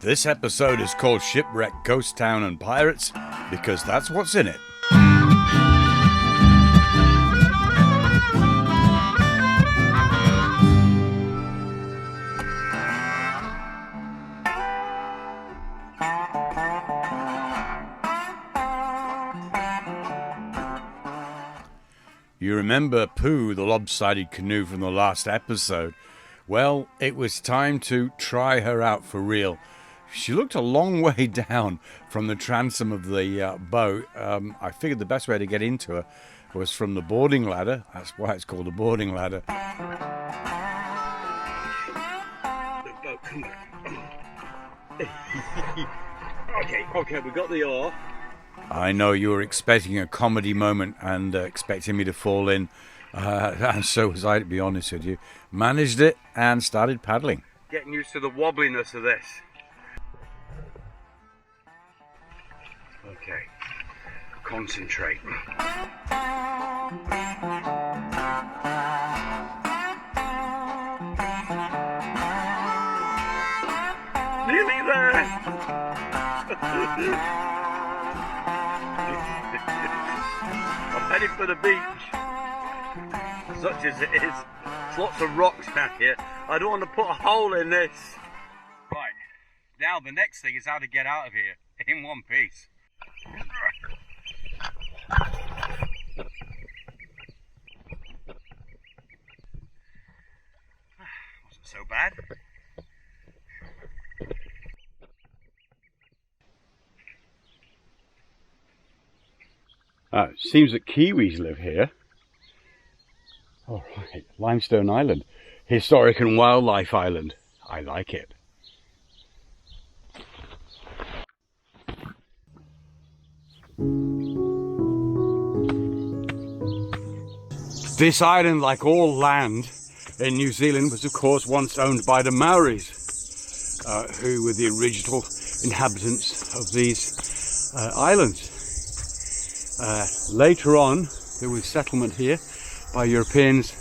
This episode is called Shipwreck, Ghost Town and Pirates because that's what's in it. You remember Pooh, the lopsided canoe from the last episode? Well, it was time to try her out for real. She looked a long way down from the transom of the boat. I figured the best way to get into her was from the boarding ladder. That's why it's called a boarding ladder. Okay, we got the oar. I know you were expecting a comedy moment and expecting me to fall in. And so was I, to be honest with you. Managed it and started paddling. Getting used to the wobbliness of this. Okay, concentrate. Nearly there! I'm headed for the beach. Such as it is. There's lots of rocks down here. I don't want to put a hole in this. Right, now the next thing is how to get out of here in one piece. Wasn't so bad. It seems that Kiwis live here. All right, Limestone Island. Historic and Wildlife Island. I like it. This island, like all land in New Zealand, was of course once owned by the Maoris, who were the original inhabitants of these islands. Later on, there was settlement here by Europeans,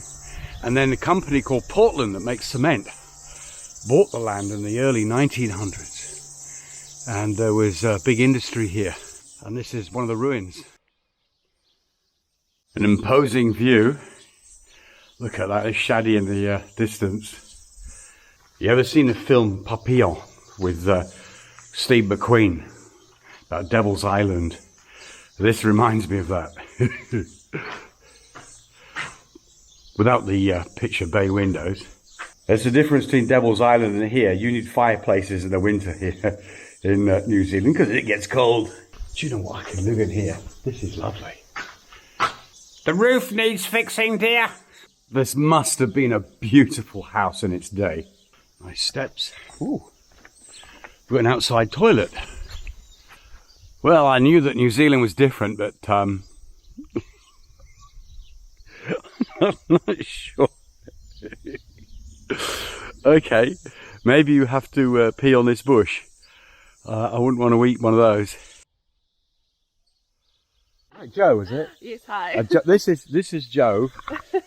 and then a company called Portland that makes cement bought the land in the early 1900s, and there was a big industry here, and this is one of the ruins. An imposing view. Look at that, it's shady in the distance. You ever seen the film Papillon with Steve McQueen about Devil's Island? This reminds me of that. Without the picture bay windows. There's a difference between Devil's Island and here. You need fireplaces in the winter here in New Zealand because it gets cold. Do you know what? I can live in here. This is lovely. The roof needs fixing, dear. This must have been a beautiful house in its day. Nice steps. Ooh. Got an outside toilet. Well, I knew that New Zealand was different, but I'm not sure. Okay, maybe you have to pee on this bush. I wouldn't want to eat one of those. Hi, Joe, is it? Yes, hi. This is Joe.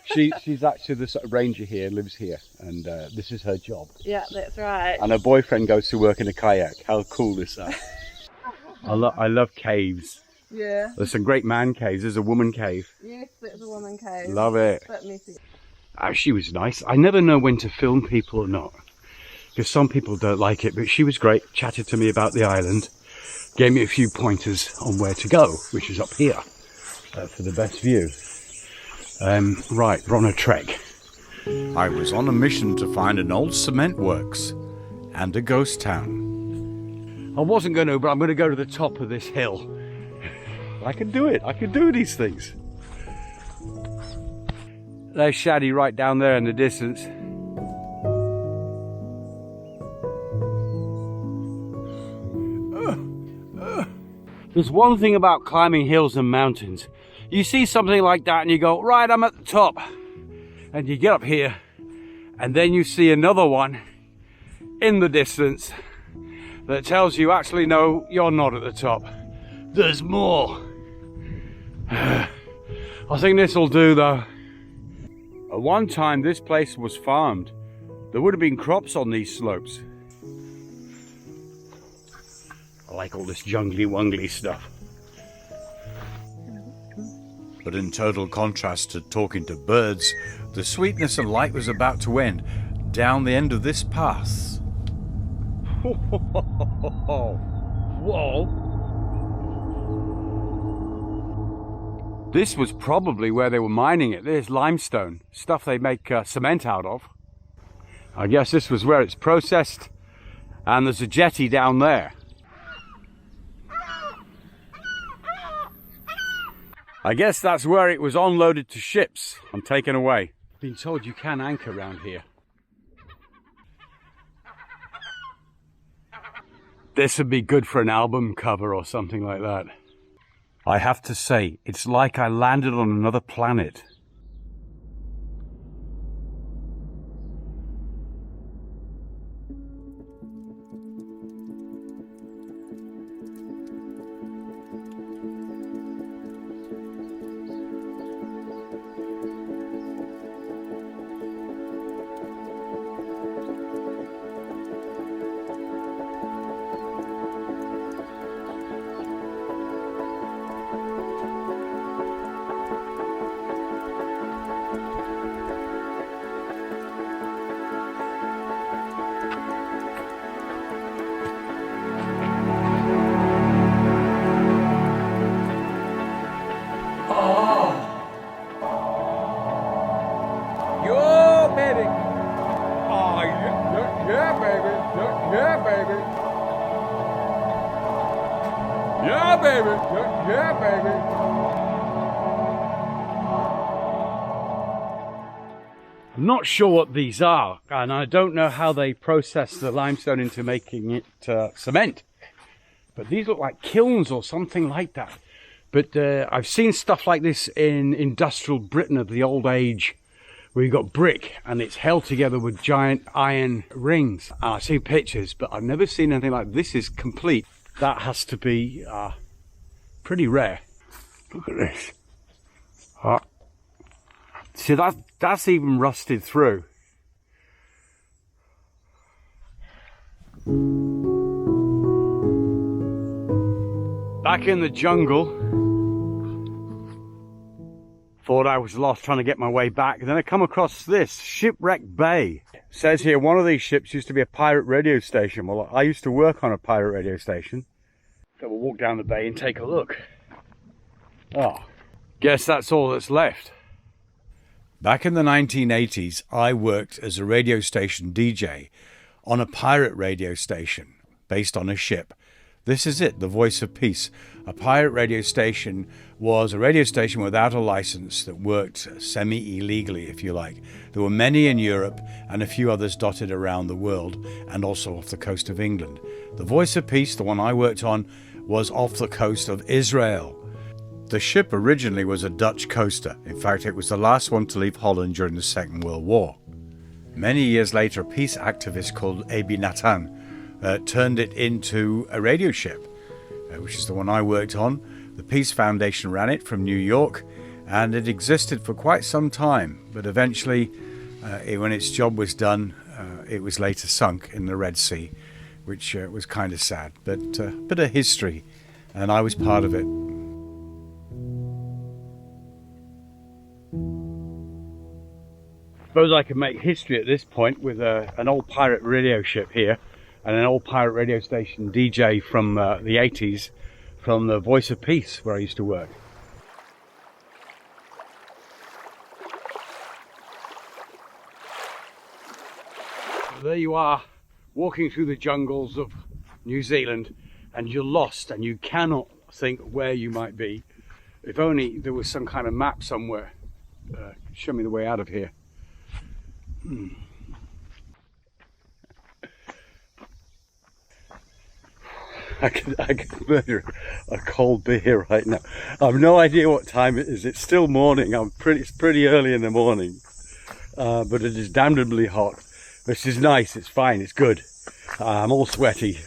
She's actually the sort of ranger here, lives here, and this is her job. Yeah, that's right. And her boyfriend goes to work in a kayak. How cool is that? I love caves. Yeah. There's some great man caves. There's a woman cave. Yes, that's a woman cave. Love it. But messy. She was nice. I never know when to film people or not, because some people don't like it, but she was great. Chatted to me about the island. Gave me a few pointers on where to go, which is up here for the best view. Right, we're on a trek. I was on a mission to find an old cement works and a ghost town. I wasn't going to, but I'm going to go to the top of this hill. I can do it. I can do these things. There's Shaddy right down there in the distance. There's one thing about climbing hills and mountains. You see something like that and you go, right, I'm at the top. And you get up here and then you see another one in the distance that tells you, actually, no, you're not at the top. There's more. I think this will do though. At one time this place was farmed. There would have been crops on these slopes. like all this jungly-wungly stuff. But in total contrast to talking to birds, the sweetness and light was about to end down the end of this path. Whoa! This was probably where they were mining it. There's limestone, stuff they make cement out of. I guess this was where it's processed, and there's a jetty down there. I guess that's where it was unloaded to ships and taken away. Been told you can anchor around here. This would be good for an album cover or something like that. I have to say, it's like I landed on another planet. Yeah, baby. Yeah, baby. I'm not sure what these are, and I don't know how they process the limestone into making it cement. But these look like kilns or something like that. But I've seen stuff like this in industrial Britain of the old age, where you've got brick and it's held together with giant iron rings. And I've seen pictures, but I've never seen anything like this. Is complete. That has to be pretty rare. Look at this. See, that's even rusted through. Back in the jungle, thought I was lost trying to get my way back, and then I come across this Shipwreck Bay. It says here one of these ships used to be a pirate radio station. Well, I used to work on a pirate radio station, so we'll walk down the bay and take a look. Oh, guess that's all that's left. Back in the 1980s, I worked as a radio station DJ on a pirate radio station based on a ship. This is it, the Voice of Peace. A pirate radio station was a radio station without a license that worked semi-illegally, if you like. There were many in Europe and a few others dotted around the world and also off the coast of England. The Voice of Peace, the one I worked on, was off the coast of Israel. The ship originally was a Dutch coaster. In fact, it was the last one to leave Holland during the Second World War. Many years later, a peace activist called Abi Natan turned it into a radio ship, which is the one I worked on. The Peace Foundation ran it from New York, and it existed for quite some time. But eventually, when its job was done, it was later sunk in the Red Sea, which was kind of sad. But a bit of history, and I was part of it. Suppose I could make history at this point with an old pirate radio ship here and an old pirate radio station DJ from the 80s from the Voice of Peace, where I used to work. So there you are, walking through the jungles of New Zealand, and you're lost and you cannot think where you might be. If only there was some kind of map somewhere. Show me the way out of here. I could murder a cold beer right now. I've no idea what time it is. It's still morning. It's pretty early in the morning, but it is damnably hot. This is nice. It's fine. It's good. I'm all sweaty,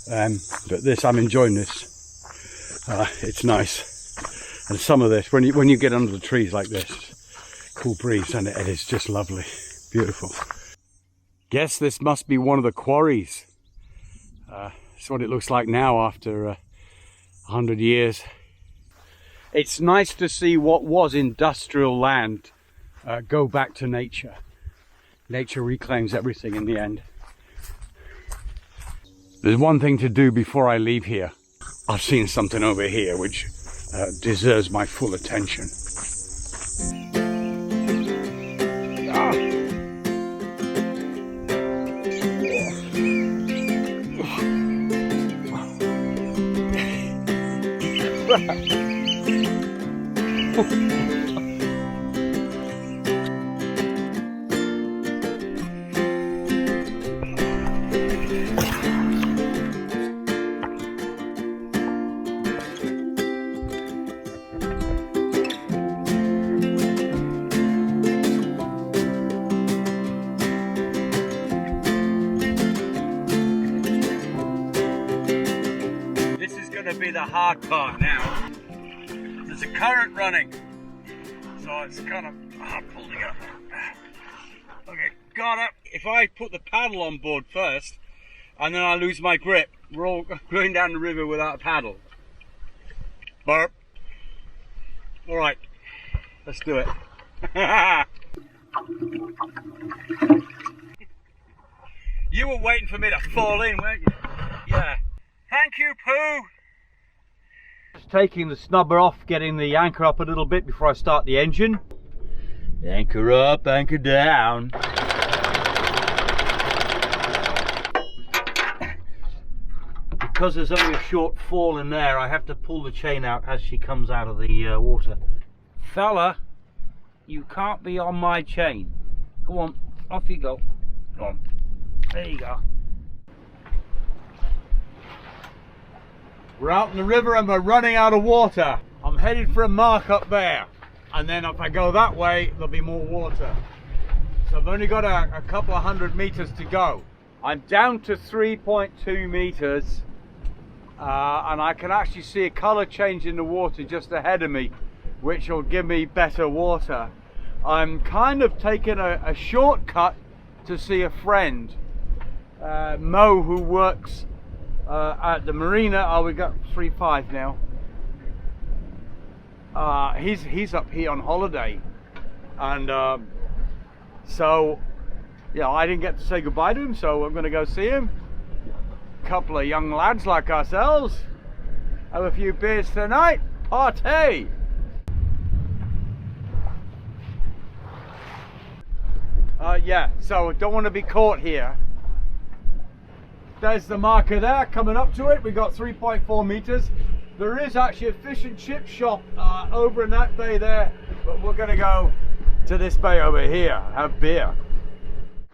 but I'm enjoying this. It's nice, and some of this when you get under the trees like this. Cool breeze, and it is just lovely, beautiful. Guess this must be one of the quarries. That's what it looks like now after 100 years. It's nice to see what was industrial land go back to nature. Nature reclaims everything in the end. There's one thing to do before I leave here. I've seen something over here which deserves my full attention. Be the hard part now. There's a current running, so it's kind of pulling up. Okay, got up. If I put the paddle on board first and then I lose my grip, we're all going down the river without a paddle. Burp. All right, let's do it. You were waiting for me to fall in, weren't you? Yeah. Thank you, Pooh. Just taking the snubber off, getting the anchor up a little bit before I start the engine. Anchor up, anchor down. Because there's only a short fall in there, I have to pull the chain out as she comes out of the water. Fella, you can't be on my chain. Go on, off you go. Go on. There you go. We're out in the river and we're running out of water. I'm headed for a mark up there. And then if I go that way, there'll be more water. So I've only got a couple of 100 meters to go. I'm down to 3.2 meters. And I can actually see a color change in the water just ahead of me, which will give me better water. I'm kind of taking a shortcut to see a friend, Mo, who works at the marina. Oh, we got 3.5 now. He's up here on holiday, and so yeah, I didn't get to say goodbye to him, so I'm going to go see him. A couple of young lads like ourselves, have a few beers tonight, party. Yeah, so don't want to be caught here. There's the marker there, coming up to it. We got 3.4 meters. There is actually a fish and chip shop over in that bay there, but we're gonna go to this bay over here, have beer.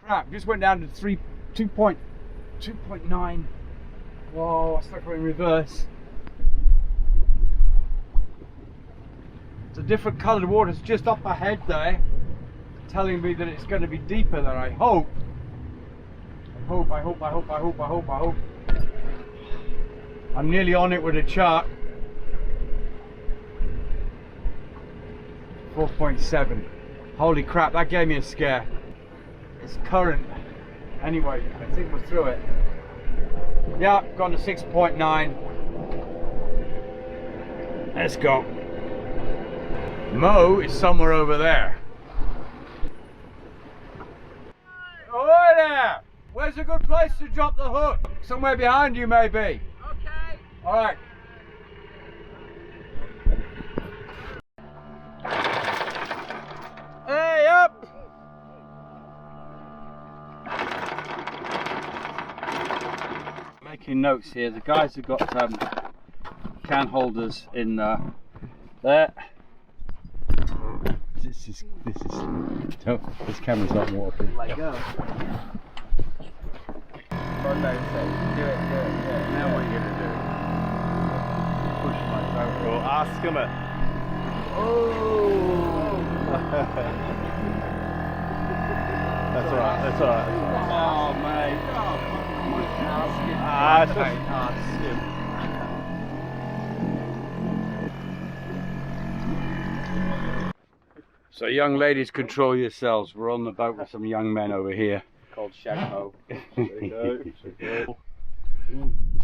Crap, just went down to 2.9. Whoa, I stuck in reverse. It's a different coloured water. It's just up ahead there, telling me that it's going to be deeper than I hope. I hope. I'm nearly on it with a chart. 4.7. Holy crap, that gave me a scare. It's current. Anyway, I think we're through it. Yeah, gone to 6.9. Let's go. Mo is somewhere over there. Oh there! Where's a good place to drop the hook? Somewhere behind you, maybe. Okay. All right. Hey, up! Making notes here. The guys have got can holders in there. This camera's not working. Let go. Do it. Now what are you going to do? Push my boat. Well, ask him it. Oh! That's alright. Oh, mate. Ask him. So young ladies, control yourselves. We're on the boat with some young men over here. Called Shagmo.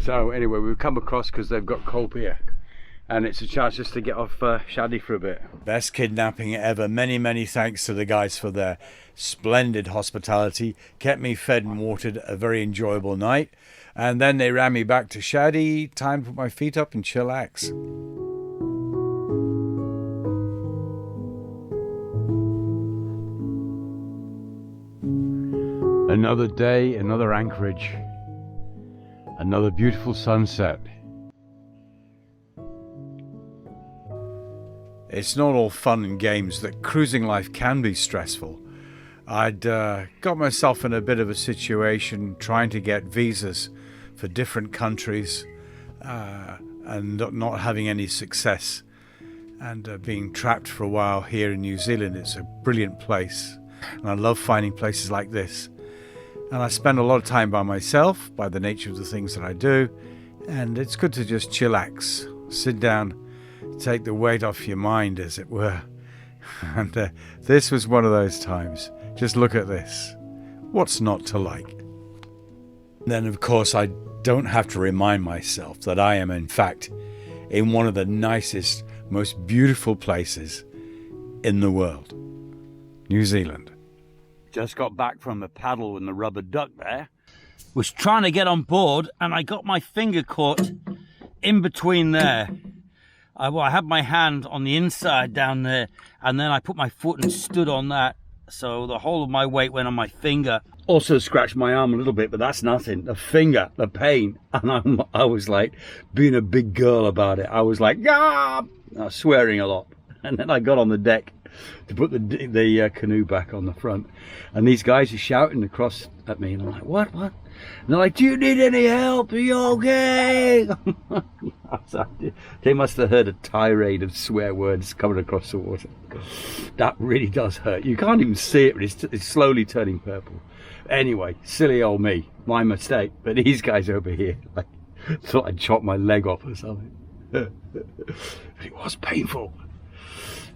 So anyway, we've come across because they've got cold beer, and it's a chance just to get off Shaddy for a bit. Best kidnapping ever. Many thanks to the guys for their splendid hospitality. Kept me fed and watered. A very enjoyable night. And then they ran me back to Shaddy. Time to put my feet up and chillax. Another day, another anchorage, another beautiful sunset. It's not all fun and games. That cruising life can be stressful. I'd got myself in a bit of a situation trying to get visas for different countries and not having any success, and being trapped for a while here in New Zealand. It's a brilliant place, and I love finding places like this. And I spend a lot of time by myself, by the nature of the things that I do, and it's good to just chillax, sit down, take the weight off your mind, as it were. And this was one of those times. Just look at this. What's not to like? Then, of course, I don't have to remind myself that I am, in fact, in one of the nicest, most beautiful places in the world. New Zealand. Just got back from the paddle in the rubber duck there. Was trying to get on board and I got my finger caught in between there. I had my hand on the inside down there, and then I put my foot and stood on that. So the whole of my weight went on my finger. Also scratched my arm a little bit, but that's nothing. The finger, the pain. And I was like being a big girl about it. I was like, ah! I was swearing a lot. And then I got on the deck to put the canoe back on the front, and these guys are shouting across at me, and I'm like, what? And they're like, do you need any help? Are you okay? They must have heard a tirade of swear words coming across the water. That really does hurt. You can't even see it, but it's slowly turning purple. Anyway, silly old me, my mistake. But these guys over here, like, thought I'd chop my leg off or something. But it was painful.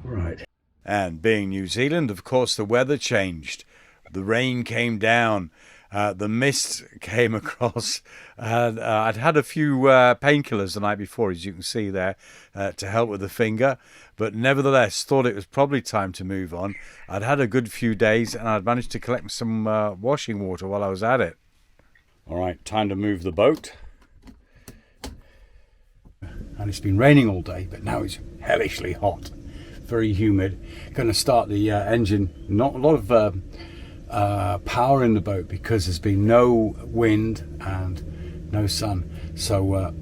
Right. And being New Zealand, of course, the weather changed. The rain came down. The mist came across. I'd had a few painkillers the night before, as you can see there, to help with the finger. But nevertheless, thought it was probably time to move on. I'd had a good few days, and I'd managed to collect some washing water while I was at it. All right, time to move the boat. And it's been raining all day, but now it's hellishly hot. Very humid. Going to start the engine. Not a lot of power in the boat because there's been no wind and no sun. So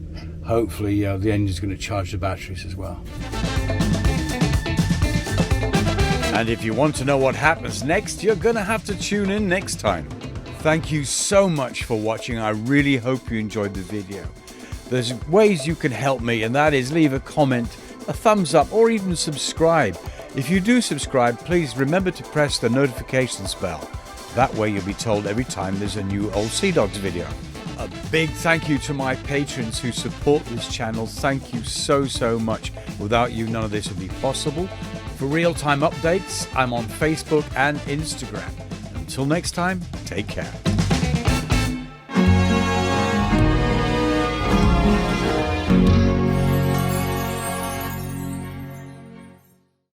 hopefully the engine's going to charge the batteries as well. And if you want to know what happens next, you're going to have to tune in next time. Thank you so much for watching. I really hope you enjoyed the video. There's ways you can help me, and that is leave a comment, a thumbs up, or even subscribe. If you do subscribe, please remember to press the notifications bell. That way you'll be told every time there's a new Old Sea Dogs video. A big thank you to my patrons who support this channel. Thank you so much. Without you, none of this would be possible. For real-time updates, I'm on Facebook and Instagram. Until next time, take care.